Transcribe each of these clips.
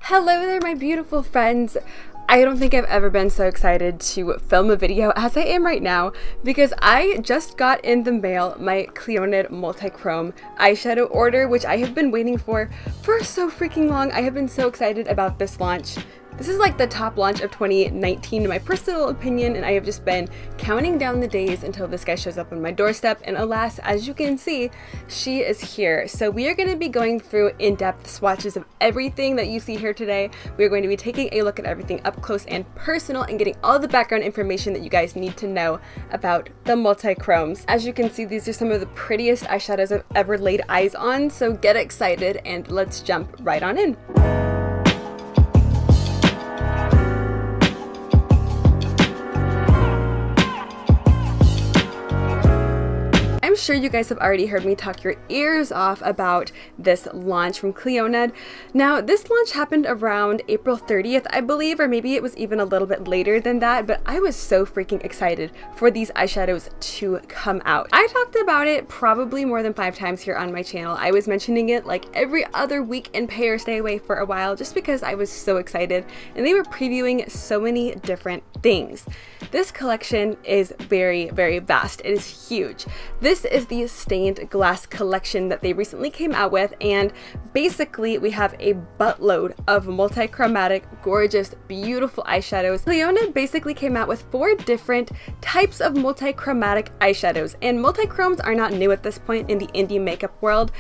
Hello there, my beautiful friends. I don't think I've ever been so excited to film a video as I am right now because I just got in the mail my Clionadh Multichrome eyeshadow order, which I have been waiting for so freaking long. I have been so excited about this launch. This is like the top launch of 2019 in my personal opinion, and I have just been counting down the days until this guy shows up on my doorstep, and alas, as you can see, she is here. So we are going to be going through in-depth swatches of everything that you see here today. We are going to be taking a look at everything up close and personal and getting all the background information that you guys need to know about the multichromes. As you can see, these are some of the prettiest eyeshadows I've ever laid eyes on, so get excited and let's jump right on in. I'm sure you guys have already heard me talk your ears off about this launch from Clionadh. Now, this launch happened around April 30th, I believe, or maybe it was even a little bit later than that, but I was so freaking excited for these eyeshadows to come out. I talked about it probably more than 5 times here on my channel. I was mentioning it like every other week in Pay or Stay Away for a while just because I was so excited, and they were previewing so many different things. This collection is very, very vast. It is huge. This is the stained glass collection that they recently came out with, and basically we have a buttload of multichromatic, gorgeous, beautiful eyeshadows. Clionadh basically came out with 4 different types of multichromatic eyeshadows, and multichromes are not new at this point in the indie makeup world,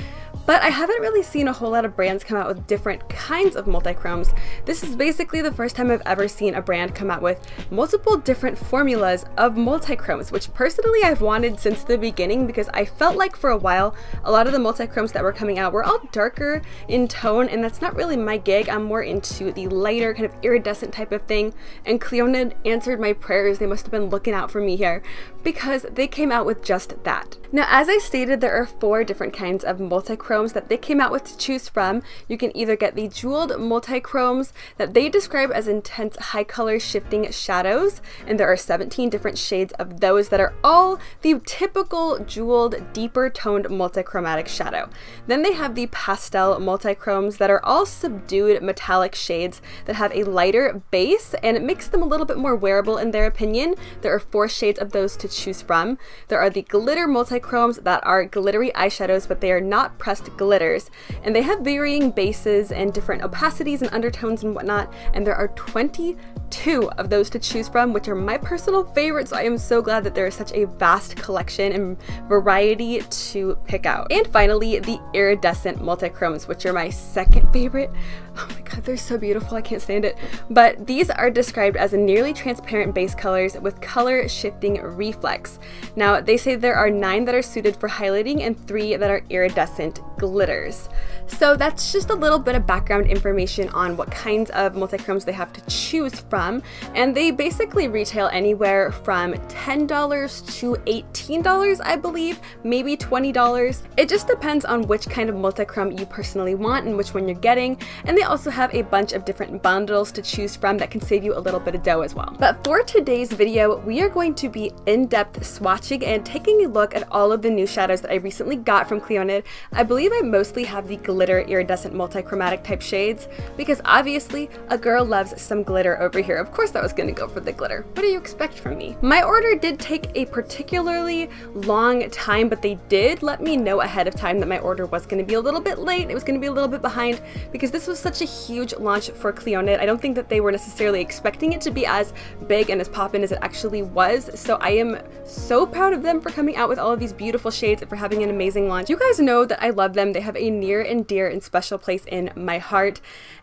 but I haven't really seen a whole lot of brands come out with different kinds of multichromes. This is basically the first time I've ever seen a brand come out with multiple different formulas of multichromes, which personally I've wanted since the beginning because I felt like for a while a lot of the multichromes that were coming out were all darker in tone, and that's not really my gig. I'm more into the lighter kind of iridescent type of thing, and Clionadh answered my prayers. They must have been looking out for me here because they came out with just that. Now, as I stated, there are 4 different kinds of multichromes that they came out with to choose from. You can either get the jeweled multichromes that they describe as intense high color shifting shadows, and there are 17 different shades of those that are all the typical jeweled, deeper toned multichromatic shadow. Then they have the pastel multichromes that are all subdued metallic shades that have a lighter base, and it makes them a little bit more wearable in their opinion. There are 4 shades of those to choose from. There are the glitter multichromes that are glittery eyeshadows, but they are not pressed glitters, and they have varying bases and different opacities and undertones and whatnot, and there are 22 of those to choose from, which are my personal favorites. So I am so glad that there is such a vast collection and variety to pick out. And finally, the iridescent multichromes, which are my second favorite. Oh my god, they're so beautiful, I can't stand it. But these are described as nearly transparent base colors with color shifting reflex. Now, they say there are 9 that are suited for highlighting and 3 that are iridescent glitters. So that's just a little bit of background information on what kinds of multichromes they have to choose from, and they basically retail anywhere from $10 to $18, I believe, maybe $20. It just depends on which kind of multichrome you personally want and which one you're getting, and they also have a bunch of different bundles to choose from that can save you a little bit of dough as well. But for today's video, we are going to be in-depth swatching and taking a look at all of the new shadows that I recently got from Clionadh. I believe I mostly have the glitter iridescent multichromatic type shades because obviously a girl loves some glitter over here. Of course I was going to go for the glitter. What do you expect from me? My order did take a particularly long time, but they did let me know ahead of time that my order was going to be a little bit late. It was going to be a little bit behind because this was such a huge launch for Clionadh. I don't think that they were necessarily expecting it to be as big and as poppin' as it actually was. So I am so proud of them for coming out with all of these beautiful shades and for having an amazing launch. You guys know that I love them. They have a near and dear and special place in my heart,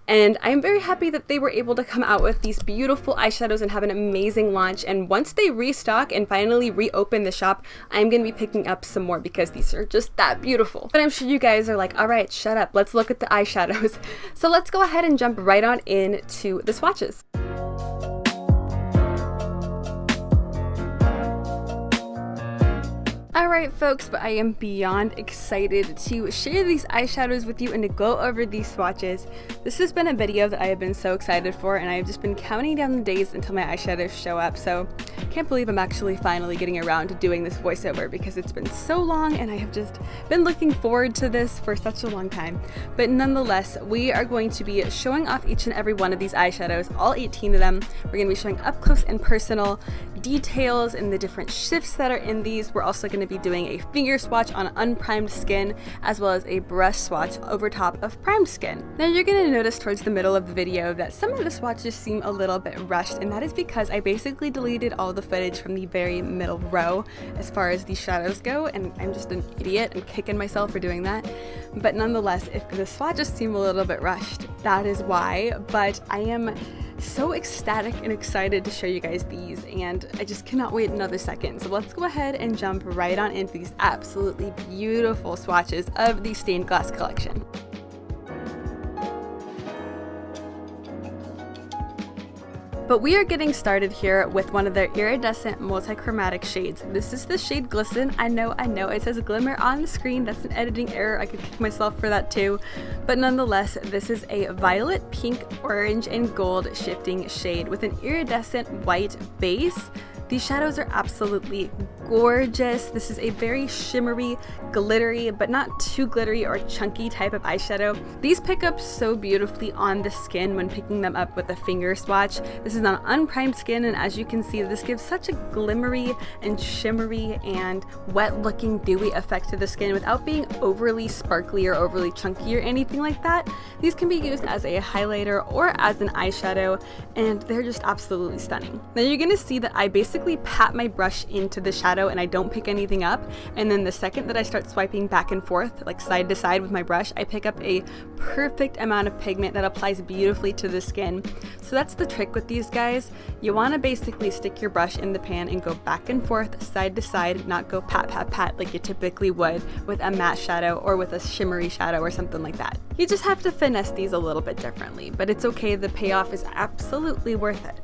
and I am very happy that they were able to come out with these beautiful eyeshadows and have an amazing launch. And once they restock and finally reopen the shop, I'm going to be picking up some more because these are just that beautiful. But I'm sure you guys are like, all right, shut up, let's look at the eyeshadows. So let's go ahead and jump right on into the swatches. Alright folks, but I am beyond excited to share these eyeshadows with you and to go over these swatches. This has been a video that I have been so excited for, and I have just been counting down the days until my eyeshadows show up, so Can't believe I'm actually finally getting around to doing this voiceover because it's been so long and I have just been looking forward to this for such a long time. But nonetheless, we are going to be showing off each and every one of these eyeshadows, all 18 of them. We're going to be showing up close and personal details and the different shifts that are in these. We're also going to be doing a finger swatch on unprimed skin as well as a brush swatch over top of primed skin. Now you're going to notice towards the middle of the video that some of the swatches seem a little bit rushed, and that is because I basically deleted all the footage from the very middle row as far as these shadows go, and I'm just an idiot. I'm kicking myself for doing that. But nonetheless, if the swatches seem a little bit rushed, that is why. But I am so ecstatic and excited to show you guys these, and I just cannot wait another second. So let's go ahead and jump right on into these absolutely beautiful swatches of the stained glass collection. But we are getting started here with one of their iridescent multichromatic shades. This is the shade Glisten. I know, it says Glimmer on the screen. That's an editing error. I could kick myself for that too. But nonetheless, this is a violet, pink, orange, and gold shifting shade with an iridescent white base. These shadows are absolutely gorgeous. This is a very shimmery, glittery, but not too glittery or chunky type of eyeshadow. These pick up so beautifully on the skin when picking them up with a finger swatch. This is on unprimed skin, and as you can see, this gives such a glimmery and shimmery and wet looking dewy effect to the skin without being overly sparkly or overly chunky or anything like that. These can be used as a highlighter or as an eyeshadow, and they're just absolutely stunning. Now you're gonna see that I basically pat my brush into the shadow and I don't pick anything up, and then the second that I start swiping back and forth, like side to side with my brush, I pick up a perfect amount of pigment that applies beautifully to the skin. So that's the trick with these guys. You want to basically stick your brush in the pan and go back and forth, side to side, not go pat pat pat like you typically would with a matte shadow or with a shimmery shadow or something like that. You just have to finesse these a little bit differently, but it's okay, the payoff is absolutely worth it.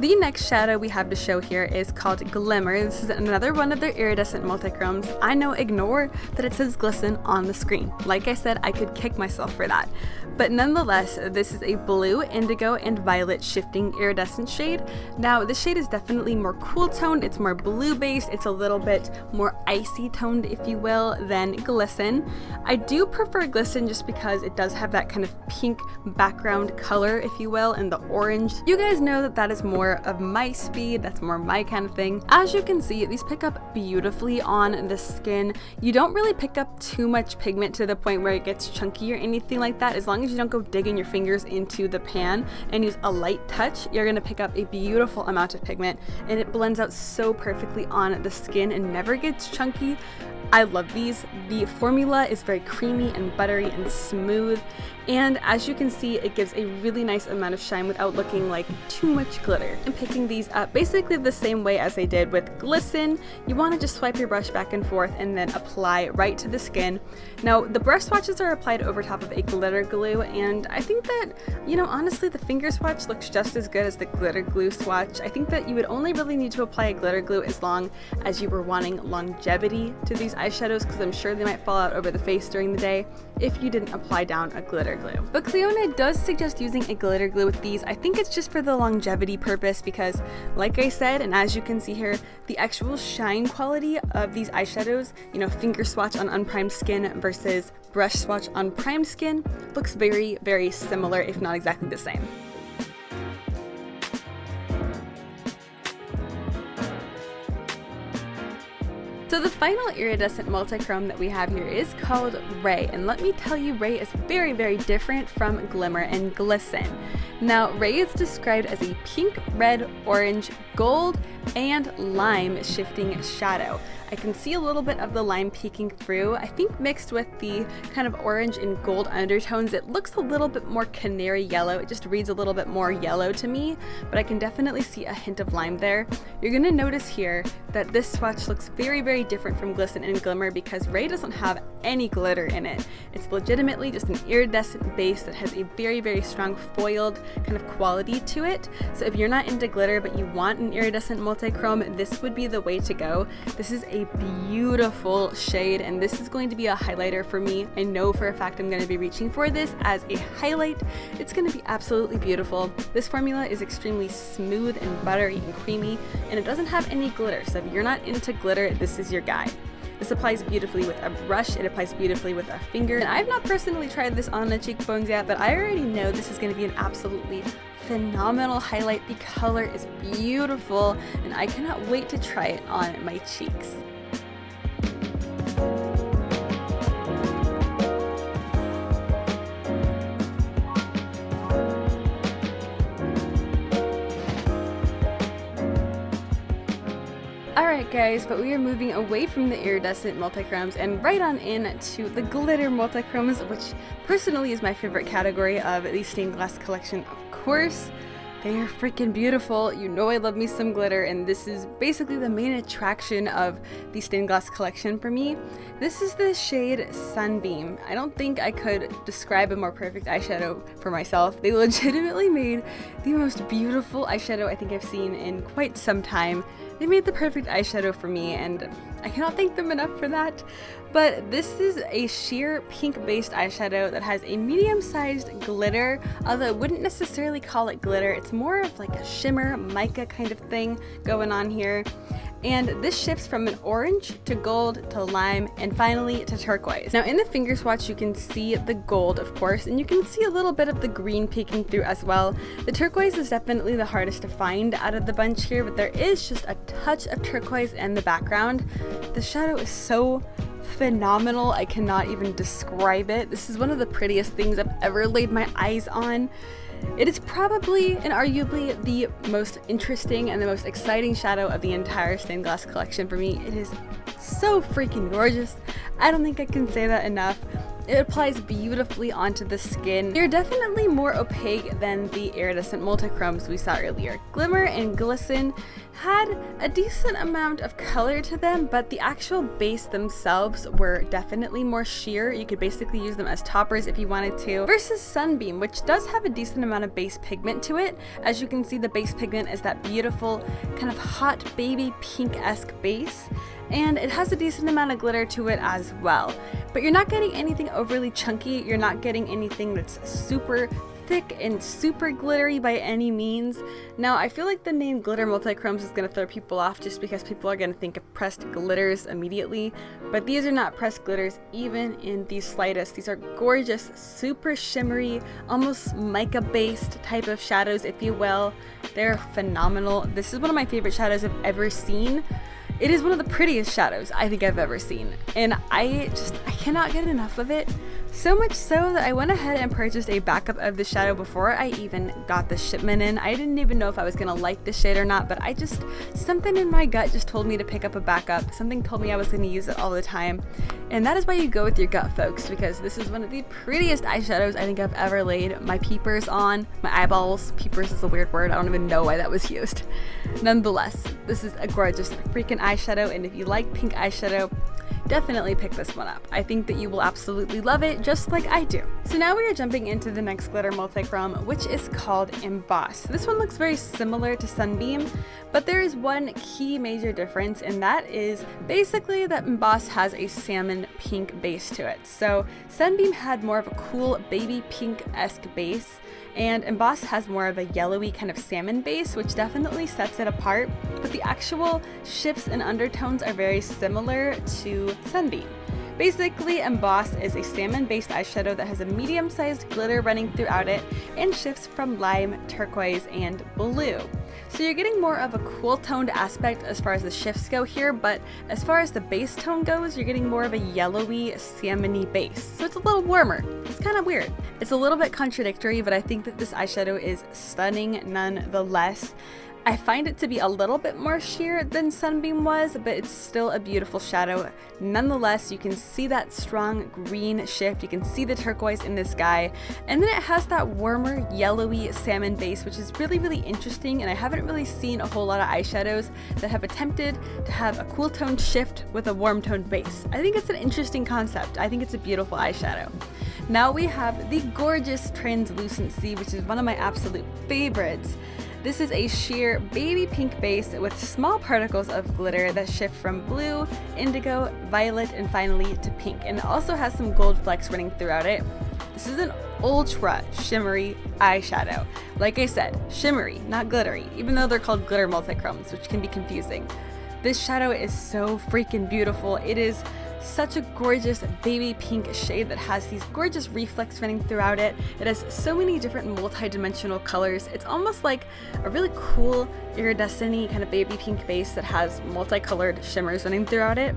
The next shadow we have to show here is called Glimmer. This is another one of their iridescent multichromes. I know, ignore that it says Glisten on the screen. Like I said, I could kick myself for that. But nonetheless, this is a blue, indigo, and violet shifting iridescent shade. Now, this shade is definitely more cool toned. It's more blue based. It's a little bit more icy toned, if you will, than Glisten. I do prefer Glisten just because it does have that kind of pink background color, if you will, and the orange. You guys know that that is more of my speed. That's more my kind of thing. As you can see, these pick up beautifully on the skin. You don't really pick up too much pigment to the point where it gets chunky or anything like that. As long as you don't go digging your fingers into the pan and use a light touch, you're going to pick up a beautiful amount of pigment, and it blends out so perfectly on the skin and never gets chunky. I love these. The formula is very creamy and buttery and smooth, and as you can see, it gives a really nice amount of shine without looking like too much glitter. And picking these up basically the same way as I did with Glisten, you want to just swipe your brush back and forth and then apply right to the skin. Now, the brush swatches are applied over top of a glitter glue, and I think that, you know, honestly, the finger swatch looks just as good as the glitter glue swatch. I think that you would only really need to apply a glitter glue as long as you were wanting longevity to these eyeshadows, because I'm sure they might fall out over the face during the day if you didn't apply down a glitter glue. But Clionadh does suggest using a glitter glue with these. I think it's just for the longevity purpose because, like I said, and as you can see here, the actual shine quality of these eyeshadows, you know, finger swatch on unprimed skin versus brush swatch on primed skin, looks very, very similar, if not exactly the same. So the final iridescent multichrome that we have here is called Ray, and let me tell you, Ray is very, very different from Glimmer and Glisten. Now, Ray is described as a pink, red, orange, gold, and lime shifting shadow. I can see a little bit of the lime peeking through. I think mixed with the kind of orange and gold undertones, it looks a little bit more canary yellow. It just reads a little bit more yellow to me, but I can definitely see a hint of lime there. You're gonna notice here that this swatch looks very, very different from Glisten and Glimmer because Ray doesn't have any glitter in it. It's legitimately just an iridescent base that has a very, very strong foiled kind of quality to it. So if you're not into glitter but you want an iridescent multichrome, this would be the way to go. This is a beautiful shade, and this is going to be a highlighter for me. I know for a fact I'm going to be reaching for this as a highlight. It's going to be absolutely beautiful. This formula is extremely smooth and buttery and creamy, and it doesn't have any glitter. So if you're not into glitter, this is your guy. This applies beautifully with a brush, it applies beautifully with a finger, and I've not personally tried this on the cheekbones yet, but I already know this is going to be an absolutely phenomenal highlight. The color is beautiful, and I cannot wait to try it on my cheeks. Alright guys, but we are moving away from the iridescent multichromes and right on in to the glitter multichromes, which personally is my favorite category of the stained glass collection, of course. They are freaking beautiful. You know I love me some glitter, and this is basically the main attraction of the stained glass collection for me. This is the shade Sunbeam. I don't think I could describe a more perfect eyeshadow for myself. They legitimately made the most beautiful eyeshadow I think I've seen in quite some time. They made the perfect eyeshadow for me, and I cannot thank them enough for that. But this is a sheer pink-based eyeshadow that has a medium-sized glitter, although I wouldn't necessarily call it glitter. It's more of like a shimmer, mica kind of thing going on here. And this shifts from an orange to gold to lime and finally to turquoise. Now in the finger swatch you can see the gold, of course, and you can see a little bit of the green peeking through as well. The turquoise is definitely the hardest to find out of the bunch here, but there is just a touch of turquoise in the background. The shadow is so phenomenal, I cannot even describe it. This is one of the prettiest things I've ever laid my eyes on. It is probably and arguably the most interesting and the most exciting shadow of the entire stained glass collection for me. It is so freaking gorgeous. I don't think I can say that enough. It applies beautifully onto the skin. They're definitely more opaque than the iridescent multichromes we saw earlier. Glimmer and Glisten had a decent amount of color to them, but the actual base themselves were definitely more sheer. You could basically use them as toppers if you wanted to. Versus Sunbeam, which does have a decent amount of base pigment to it. As you can see, the base pigment is that beautiful kind of hot baby pink-esque base. And it has a decent amount of glitter to it as well. But you're not getting anything overly chunky, you're not getting anything that's super thick and super glittery by any means. Now I feel like the name glitter multichromes is going to throw people off just because people are going to think of pressed glitters immediately, but these are not pressed glitters even in the slightest. These are gorgeous, super shimmery, almost mica based type of shadows, if you will. They're phenomenal. This is one of my favorite shadows I've ever seen. It is one of the prettiest shadows I think I've ever seen, and I cannot get enough of it. So much so that I went ahead and purchased a backup of the shadow before I even got the shipment in. I didn't even know if I was gonna like this shade or not, but something in my gut just told me to pick up a backup. Something told me I was gonna use it all the time. And that is why you go with your gut, folks, because this is one of the prettiest eyeshadows I think I've ever laid my peepers on. My eyeballs. Peepers is a weird word. I don't even know why that was used. Nonetheless, this is a gorgeous freaking eyeshadow, and if you like pink eyeshadow, definitely pick this one up. I think that you will absolutely love it, just like I do. So now we are jumping into the next glitter multichrome, which is called Emboss. This one looks very similar to Sunbeam, but there is one key major difference, and that is basically that Emboss has a salmon pink base to it. So Sunbeam had more of a cool baby pink-esque base, and Emboss has more of a yellowy kind of salmon base, which definitely sets it apart, but the actual shifts and undertones are very similar to Sunbeam. Basically, Emboss is a salmon-based eyeshadow that has a medium-sized glitter running throughout it and shifts from lime, turquoise, and blue. So you're getting more of a cool-toned aspect as far as the shifts go here, but as far as the base tone goes, you're getting more of a yellowy, salmony base. So it's a little warmer. It's kind of weird. It's a little bit contradictory, but I think that this eyeshadow is stunning nonetheless. I find it to be a little bit more sheer than Sunbeam was, but it's still a beautiful shadow. Nonetheless, you can see that strong green shift, you can see the turquoise in the sky, and then it has that warmer yellowy salmon base, which is really, really interesting, and I haven't really seen a whole lot of eyeshadows that have attempted to have a cool toned shift with a warm toned base. I think it's an interesting concept. I think it's a beautiful eyeshadow. Now we have the gorgeous Translucency, which is one of my absolute favorites. This is a sheer baby pink base with small particles of glitter that shift from blue, indigo, violet, and finally to pink. And it also has some gold flecks running throughout it. This is an ultra shimmery eyeshadow. Like I said, shimmery, not glittery, even though they're called glitter multichromes, which can be confusing. This shadow is so freaking beautiful. It is such a gorgeous baby pink shade that has these gorgeous reflex running throughout it. It has so many different multi-dimensional colors. It's almost like a really cool iridescent kind of baby pink base that has multicolored shimmers running throughout it.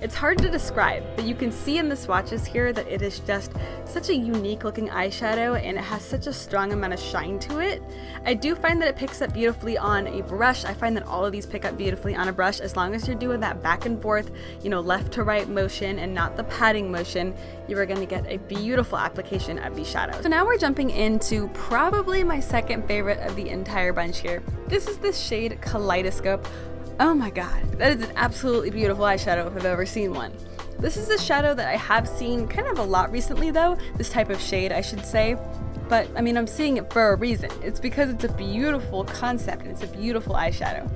It's hard to describe, but you can see in the swatches here that it is just such a unique looking eyeshadow and it has such a strong amount of shine to it. I do find that it picks up beautifully on a brush. I find that all of these pick up beautifully on a brush as long as you're doing that back and forth, left to right motion and not the patting motion. You are going to get a beautiful application of these shadows. So now we're jumping into probably my second favorite of the entire bunch here. This is the shade Kaleidoscope. Oh my god, that is an absolutely beautiful eyeshadow if I've ever seen one. This is a shadow that I have seen kind of a lot recently though, this type of shade I should say. But I mean, I'm seeing it for a reason. It's because it's a beautiful concept and it's a beautiful eyeshadow.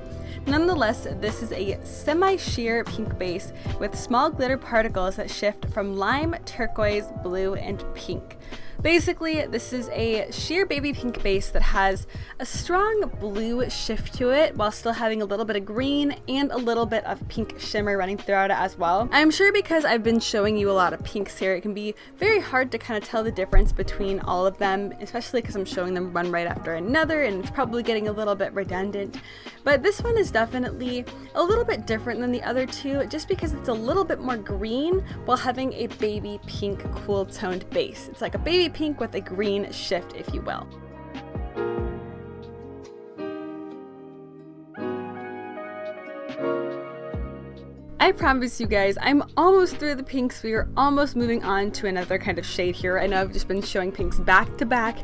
Nonetheless, this is a semi-sheer pink base with small glitter particles that shift from lime, turquoise, blue, and pink. Basically, this is a sheer baby pink base that has a strong blue shift to it while still having a little bit of green and a little bit of pink shimmer running throughout it as well. I'm sure because I've been showing you a lot of pinks here, it can be very hard to kind of tell the difference between all of them, especially because I'm showing them one right after another and it's probably getting a little bit redundant. But this one is definitely a little bit different than the other two just because it's a little bit more green while having a baby pink cool toned base. It's like a baby pink with a green shift, if you will. I promise you guys, I'm almost through the pinks. We are almost moving on to another kind of shade here. I know I've just been showing pinks back to back,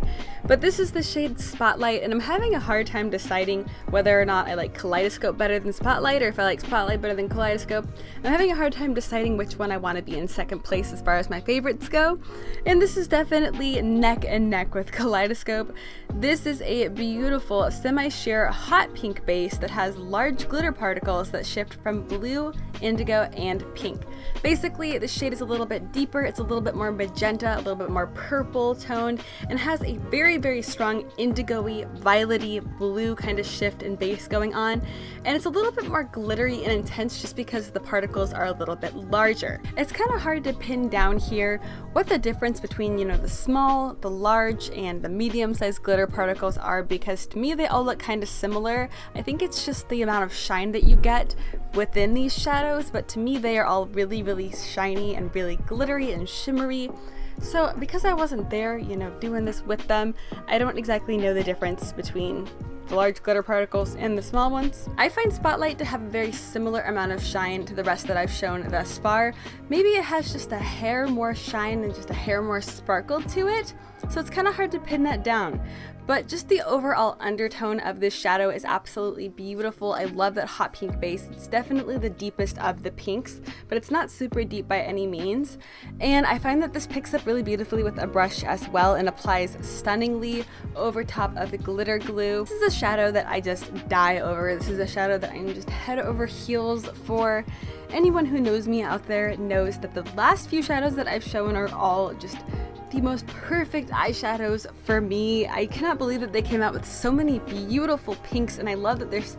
but this is the shade Spotlight, and I'm having a hard time deciding whether or not I like Kaleidoscope better than Spotlight, or if I like Spotlight better than Kaleidoscope. I'm having a hard time deciding which one I want to be in second place as far as my favorites go, and this is definitely neck and neck with Kaleidoscope. This is a beautiful semi-sheer hot pink base that has large glitter particles that shift from blue, indigo, and pink. Basically, the shade is a little bit deeper, it's a little bit more magenta, a little bit more purple toned, and has a very, very strong indigo-y, violet-y, blue kind of shift and base going on, and it's a little bit more glittery and intense just because the particles are a little bit larger. It's kind of hard to pin down here what the difference between, the small, the large, and the medium-sized glitter particles are, because to me they all look kind of similar. I think it's just the amount of shine that you get within these shadows, but to me they are all really, really shiny and really glittery and shimmery. So because I wasn't there, doing this with them, I don't exactly know the difference between the large glitter particles and the small ones. I find Spotlight to have a very similar amount of shine to the rest that I've shown thus far. Maybe it has just a hair more shine and just a hair more sparkle to it, so it's kind of hard to pin that down. But just the overall undertone of this shadow is absolutely beautiful. I love that hot pink base. It's definitely the deepest of the pinks, but it's not super deep by any means. And I find that this picks up really beautifully with a brush as well and applies stunningly over top of the glitter glue. This is a shadow that I just die over. This is a shadow that I'm just head over heels for. Anyone who knows me out there knows that the last few shadows that I've shown are all just the most perfect eyeshadows for me. I cannot believe that they came out with so many beautiful pinks, and I love that there's,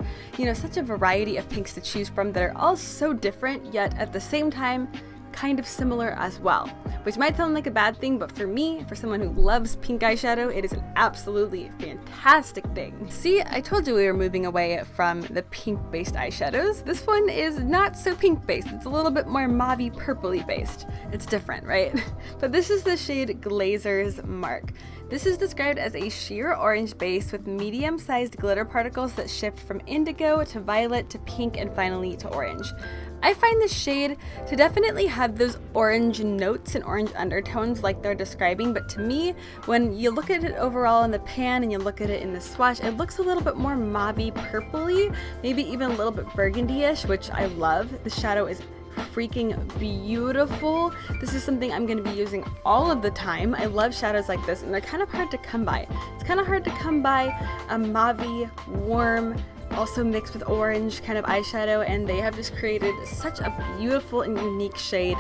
such a variety of pinks to choose from that are all so different, yet at the same time kind of similar as well, which might sound like a bad thing, but for me, for someone who loves pink eyeshadow, it is an absolutely fantastic thing. See, I told you we were moving away from the pink-based eyeshadows. This one is not so pink-based. It's a little bit more mauve-purpley based. It's different, right? But this is the shade Glazers Mark. This is described as a sheer orange base with medium-sized glitter particles that shift from indigo to violet to pink and finally to orange. I find this shade to definitely have those orange notes and orange undertones like they're describing, but to me, when you look at it overall in the pan and you look at it in the swatch, it looks a little bit more mauvey purpley, maybe even a little bit burgundy-ish, which I love. The shadow is freaking beautiful. This is something I'm going to be using all of the time. I love shadows like this, and they're kind of hard to come by. It's kind of hard to come by a mauvey, warm, also mixed with orange kind of eyeshadow, and they have just created such a beautiful and unique shade.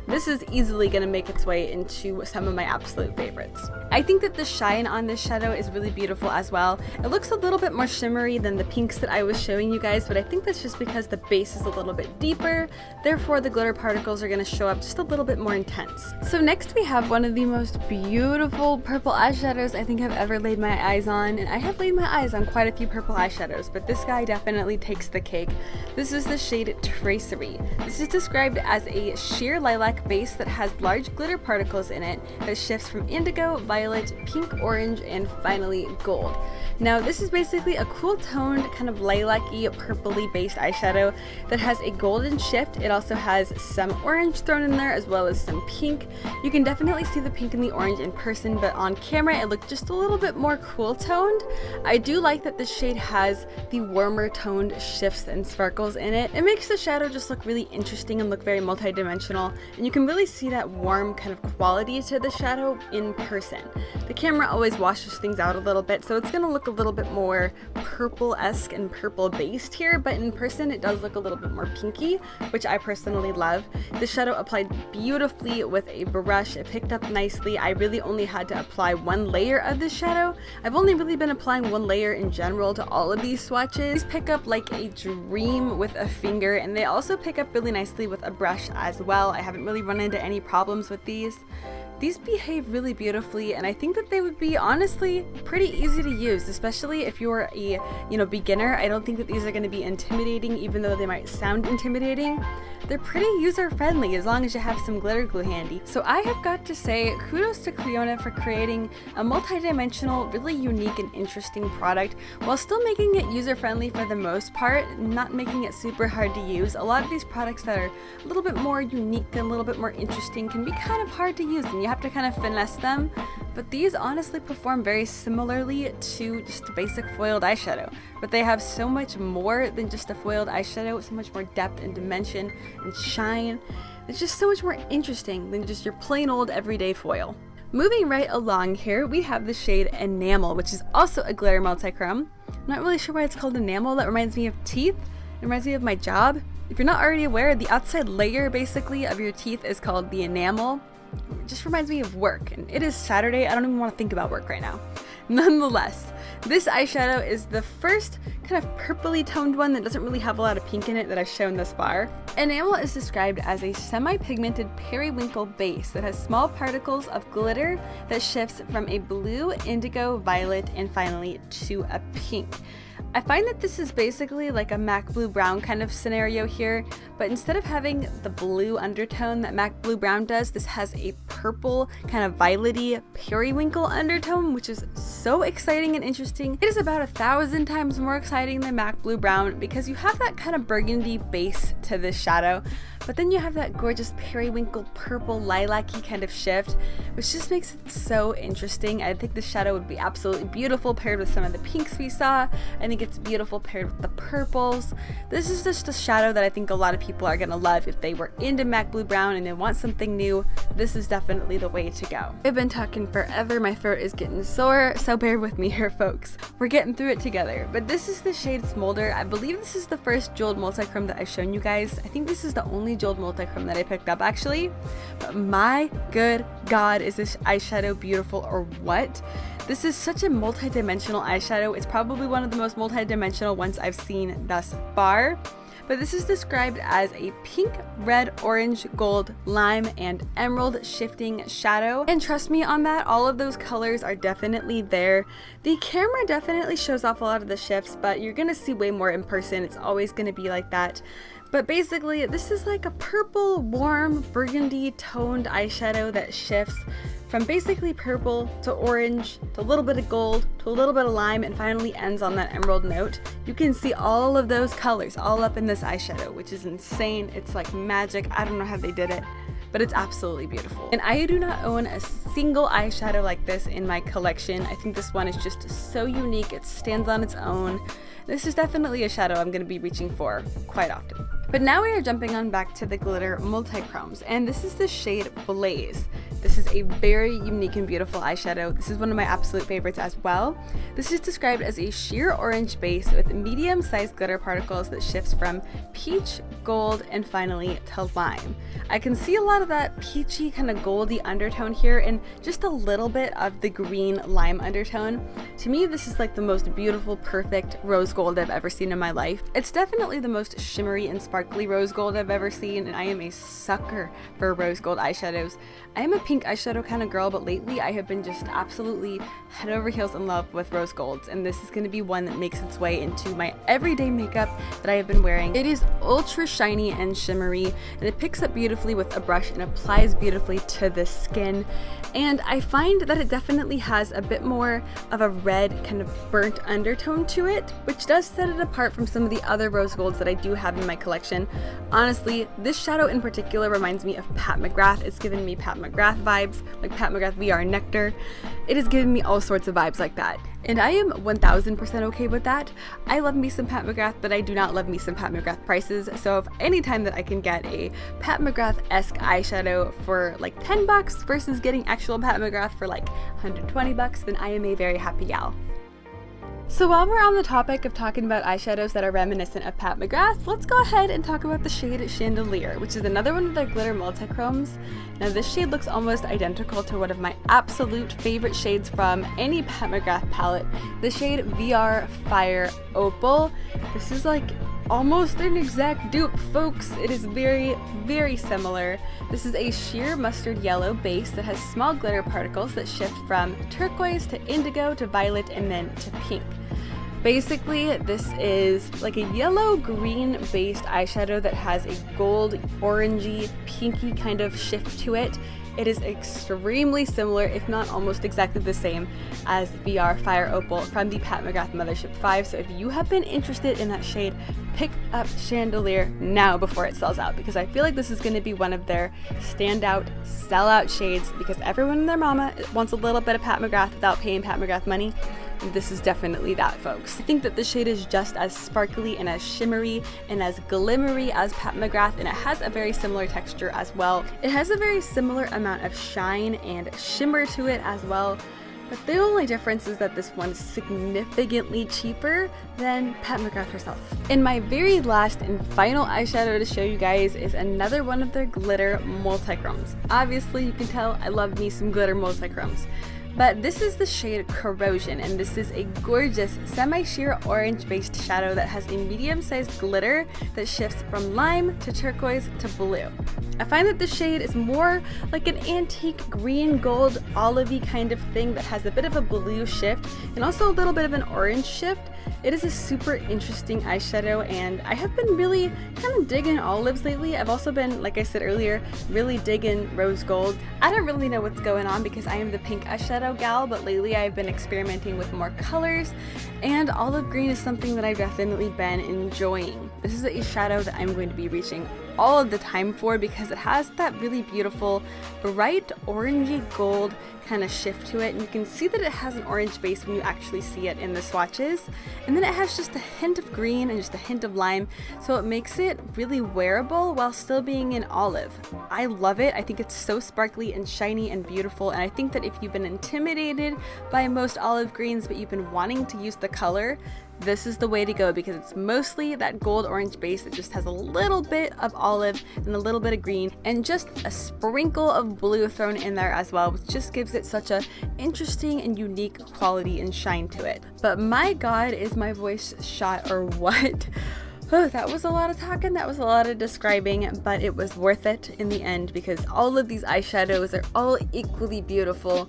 This is easily going to make its way into some of my absolute favorites. I think that the shine on this shadow is really beautiful as well. It looks a little bit more shimmery than the pinks that I was showing you guys, but I think that's just because the base is a little bit deeper, therefore the glitter particles are going to show up just a little bit more intense. So next we have one of the most beautiful purple eyeshadows I think I've ever laid my eyes on, and I have laid my eyes on quite a few purple eyeshadows, but this guy definitely takes the cake. This is the shade Tracery. This is described as a sheer lilac base that has large glitter particles in it that shifts from indigo, violet, pink, orange, and finally gold. Now this is basically a cool toned kind of lilac-y purpley based eyeshadow that has a golden shift. It also has some orange thrown in there as well as some pink. You can definitely see the pink and the orange in person, but on camera it looked just a little bit more cool toned. I do like that the shade has the warmer toned shifts and sparkles in it. It makes the shadow just look really interesting and look very multi-dimensional, and you can really see that warm kind of quality to the shadow in person. The camera always washes things out a little bit, so it's going to look a little bit more purple-esque and purple based here, but in person it does look a little bit more pinky, which I personally love. The shadow applied beautifully with a brush. It picked up nicely. I really only had to apply one layer of this shadow. I've only really been applying one layer in general to all of these swatches. These pick up like a dream with a finger, and they also pick up really nicely with a brush as well. I haven't really run into any problems with these. These behave really beautifully, and I think that they would be honestly pretty easy to use, especially if you're a beginner. I don't think that these are going to be intimidating, even though they might sound intimidating. They're pretty user-friendly as long as you have some glitter glue handy. So I have got to say kudos to Clionadh for creating a multi-dimensional, really unique and interesting product while still making it user-friendly for the most part, not making it super hard to use. A lot of these products that are a little bit more unique and a little bit more interesting can be kind of hard to use, and you have to kind of finesse them. But these honestly perform very similarly to just a basic foiled eyeshadow, but they have so much more than just a foiled eyeshadow, so much more depth and dimension and shine. It's just so much more interesting than just your plain old everyday foil. Moving right along here, we have the shade Enamel, which is also a glitter multichrome. I'm not really sure why it's called Enamel. That reminds me of teeth. It reminds me of my job. If you're not already aware, the outside layer basically of your teeth is called the enamel. It just reminds me of work, and it is Saturday. I don't even want to think about work right now. Nonetheless, this eyeshadow is the first kind of purpley toned one that doesn't really have a lot of pink in it that I've shown thus far. Enamel is described as a semi-pigmented periwinkle base that has small particles of glitter that shifts from a blue, indigo, violet, and finally to a pink. I find that this is basically like a MAC Blue Brown kind of scenario here, but instead of having the blue undertone that MAC Blue Brown does, this has a purple kind of violet-y periwinkle undertone, which is so exciting and interesting. It is about 1,000 times more exciting than MAC Blue Brown because you have that kind of burgundy base to this shadow, but then you have that gorgeous periwinkle purple lilac-y kind of shift, which just makes it so interesting. I think this shadow would be absolutely beautiful paired with some of the pinks we saw. I think it's beautiful paired with the purples. This is just a shadow that I think a lot of people are gonna love. If they were into MAC Blue Brown and they want something new, this is definitely the way to go. I've been talking forever. My throat is getting sore, so bear with me here, folks. We're getting through it together. But this is the shade Smolder. I believe this is the first jeweled multichrome that I've shown you guys. I think this is the only jeweled multichrome that I picked up actually. But my good God, is this eyeshadow beautiful or what? This is such a multi-dimensional eyeshadow. It's probably one of the most multi-dimensional ones I've seen thus far. But this is described as a pink, red, orange, gold, lime, and emerald shifting shadow. And trust me on that, all of those colors are definitely there. The camera definitely shows off a lot of the shifts, but you're gonna see way more in person. It's always gonna be like that. But basically, this is like a purple, warm, burgundy toned eyeshadow that shifts from basically purple to orange to a little bit of gold to a little bit of lime and finally ends on that emerald note. You can see all of those colors all up in this eyeshadow, which is insane. It's like magic. I don't know how they did it, but it's absolutely beautiful. And I do not own a single eyeshadow like this in my collection. I think this one is just so unique. It stands on its own. This is definitely a shadow I'm going to be reaching for quite often. But now we are jumping on back to the glitter multichromes, and this is the shade Falaise. This is a very unique and beautiful eyeshadow. This is one of my absolute favorites as well. This is described as a sheer orange base with medium-sized glitter particles that shifts from peach, gold, and finally to lime. I can see a lot of that peachy kind of goldy undertone here and just a little bit of the green lime undertone. To me, this is like the most beautiful, perfect rose gold I've ever seen in my life. It's definitely the most shimmery and sparkly rose gold I've ever seen, and I am a sucker for rose gold eyeshadows. I am a pink eyeshadow kind of girl, but lately I have been just absolutely head over heels in love with rose golds, and this is going to be one that makes its way into my everyday makeup that I have been wearing. It is ultra shiny and shimmery, and it picks up beautifully with a brush and applies beautifully to the skin. And I find that it definitely has a bit more of a red kind of burnt undertone to it, which does set it apart from some of the other rose golds that I do have in my collection. Honestly, this shadow in particular reminds me of Pat McGrath. It's given me Pat McGrath vibes, like Pat McGrath VR Nectar. It has given me all sorts of vibes like that. And I am 1000% okay with that. I love me some Pat McGrath, but I do not love me some Pat McGrath prices. So if any time that I can get a Pat McGrath-esque eyeshadow for like $10 versus getting actual Pat McGrath for like $120, then I am a very happy gal. So while we're on the topic of talking about eyeshadows that are reminiscent of Pat McGrath, let's go ahead and talk about the shade Chandelier, which is another one of their glitter multichromes. Now this shade looks almost identical to one of my absolute favorite shades from any Pat McGrath palette, the shade VR Fire Opal. This is like almost an exact dupe, folks. It is very, very similar. This is a sheer mustard yellow base that has small glitter particles that shift from turquoise to indigo to violet and then to pink. Basically, this is like a yellow-green based eyeshadow that has a gold, orangey, pinky kind of shift to it. It is extremely similar, if not almost exactly the same, as VR Fire Opal from the Pat McGrath Mothership 5. So if you have been interested in that shade, pick up Chandelier now before it sells out, because I feel like this is going to be one of their standout, sellout shades, because everyone and their mama wants a little bit of Pat McGrath without paying Pat McGrath money. This is definitely that, folks. I think that the shade is just as sparkly and as shimmery and as glimmery as Pat McGrath, and it has a very similar texture as well. It has a very similar amount of shine and shimmer to it as well, but the only difference is that this one is significantly cheaper than Pat McGrath herself. And my very last and final eyeshadow to show you guys is another one of their glitter multichromes. Obviously, you can tell I love me some glitter multichromes. But this is the shade Corrosion, and this is a gorgeous semi-sheer orange-based shadow that has a medium-sized glitter that shifts from lime to turquoise to blue. I find that the shade is more like an antique green, gold, olivey kind of thing that has a bit of a blue shift and also a little bit of an orange shift. It is a super interesting eyeshadow, and I have been really kind of digging olives lately. I've also been, like I said earlier, really digging rose gold. I don't really know what's going on because I am the pink eyeshadow gal, but lately I've been experimenting with more colors, and olive green is something that I've definitely been enjoying. This is a shadow that I'm going to be reaching all of the time for because it has that really beautiful bright orangey gold kind of shift to it, and you can see that it has an orange base when you actually see it in the swatches, and then it has just a hint of green and just a hint of lime, so it makes it really wearable while still being in olive. I love it. I think it's so sparkly and shiny and beautiful, and I think that if you've been intimidated by most olive greens but you've been wanting to use the color, this is the way to go because it's mostly that gold orange base that just has a little bit of olive and a little bit of green and just a sprinkle of blue thrown in there as well, which just gives it such a interesting and unique quality and shine to it. But my god, is my voice shot or what? Oh, that was a lot of talking, that was a lot of describing, but it was worth it in the end because all of these eyeshadows are all equally beautiful.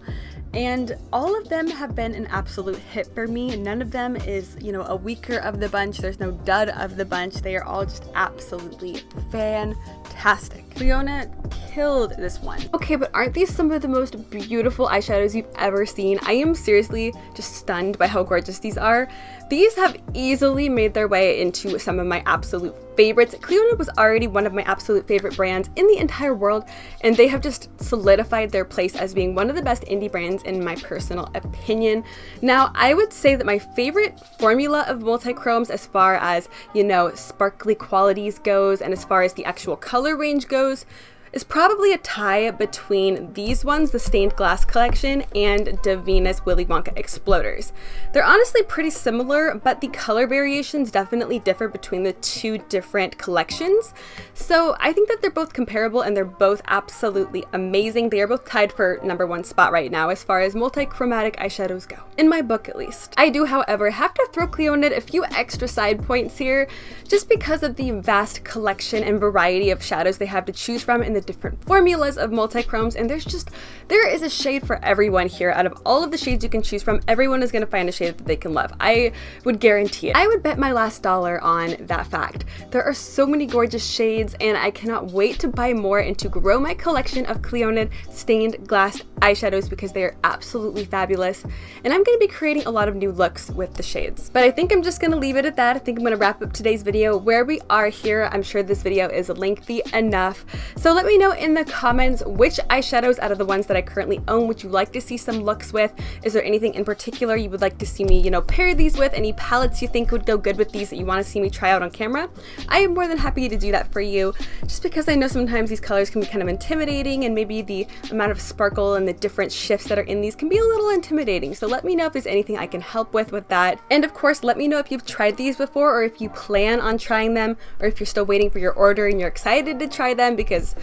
and all of them have been an absolute hit for me, and none of them is, you know, a weaker of the bunch. There's no dud of the bunch. They are all just absolutely fantastic. Clionadh killed this one. Okay, but aren't these some of the most beautiful eyeshadows you've ever seen? I am seriously just stunned by how gorgeous these are. These have easily made their way into some of my absolute favorites. Clionadh was already one of my absolute favorite brands in the entire world, and they have just solidified their place as being one of the best indie brands in my personal opinion. Now, I would say that my favorite formula of multichromes as far as, you know, sparkly qualities goes, and as far as the actual color range goes, is probably a tie between these ones, the Stained Glass collection, and Davina's Willy Wonka Exploders. They're honestly pretty similar, but the color variations definitely differ between the two different collections. So I think that they're both comparable and they're both absolutely amazing. They are both tied for #1 spot right now as far as multichromatic eyeshadows go, in my book at least. I do, however, have to throw Clionadh a few extra side points here, just because of the vast collection and variety of shadows they have to choose from in the different formulas of multichromes, and there is a shade for everyone here. Out of all of the shades you can choose from, everyone is going to find a shade that they can love. I would guarantee it. I would bet my last dollar on that fact. There are so many gorgeous shades, and I cannot wait to buy more and to grow my collection of Clionadh Stained Glass eyeshadows because they are absolutely fabulous, and I'm going to be creating a lot of new looks with the shades. But I think I'm just going to leave it at that. I think I'm going to wrap up today's video where we are here. I'm sure this video is lengthy enough, so let me know in the comments which eyeshadows out of the ones that I currently own would you like to see some looks with. Is there anything in particular you would like to see me, you know, pair these with? Any palettes you think would go good with these that you want to see me try out on camera? I am more than happy to do that for you, just because I know sometimes these colors can be kind of intimidating, and maybe the amount of sparkle and the different shifts that are in these can be a little intimidating. So let me know if there's anything I can help with that. And of course, let me know if you've tried these before, or if you plan on trying them, or if you're still waiting for your order and you're excited to try them, because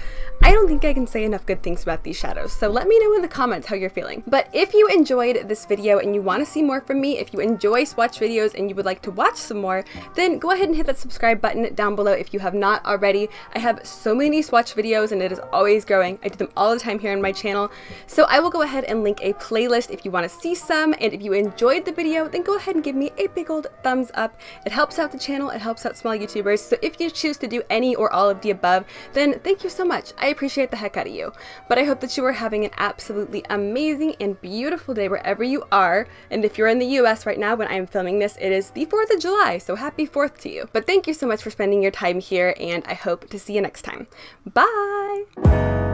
I don't think I can say enough good things about these shadows. So let me know in the comments how you're feeling. But if you enjoyed this video and you want to see more from me, if you enjoy swatch videos and you would like to watch some more, then go ahead and hit that subscribe button down below if you have not already. I have so many swatch videos and it is always growing. I do them all the time here on my channel. So I will go ahead and link a playlist if you want to see some. And if you enjoyed the video, then go ahead and give me a big old thumbs up. It helps out the channel. It helps out small YouTubers. So if you choose to do any or all of the above, then thank you so much. I appreciate the heck out of you. But I hope that you are having an absolutely amazing and beautiful day wherever you are. And if you're in the US right now when I'm filming this, it is the 4th of July, so happy 4th to you. But thank you so much for spending your time here, and I hope to see you next time. Bye!